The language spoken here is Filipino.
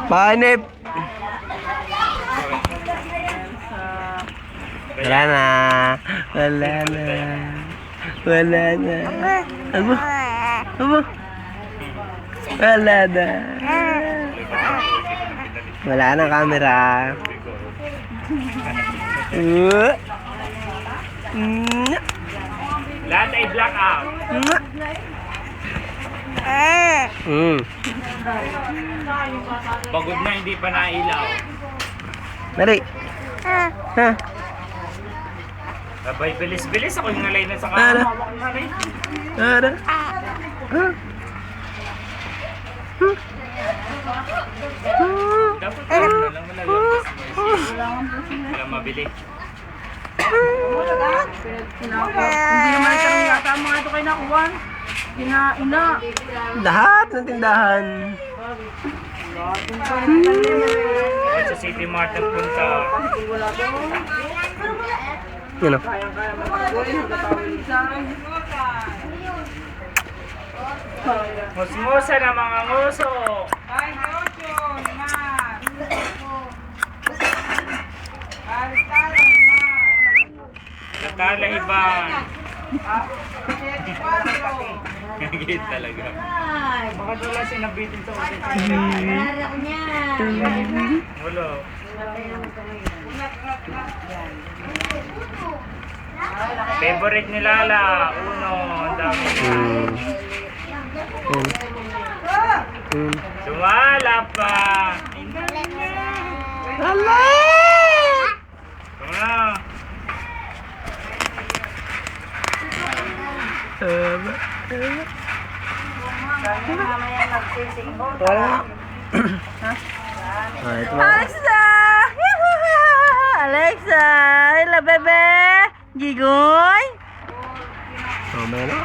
Panip. Wala na. Wala na. Wala na. Abo. Abo. Wala na. Wala na camera. Lahat ay black out. Pagod na, hindi pa nailaw. Dali. Ha? Abay, bilis-bilis ako yung nalay na sa kama. Hawak yung nalay na. Ara. Dapat alam na lang malalabas. Walang mabili. Hindi naman karong yata ang mga ito kayo nakuha. Ina. Lahat ng tindahan. Sa City Mart ang punta. Ano? Musmusa na mga nguso. Natala iban. Gagit talaga. Baka wala sinabitin sa ulit. Wala. Favorite ni Lala. Uno. Ang dami. Sumala pa. Hala! Wala. Alexa! Alexa! Hello, bebe! Gigoy! Oh, meron.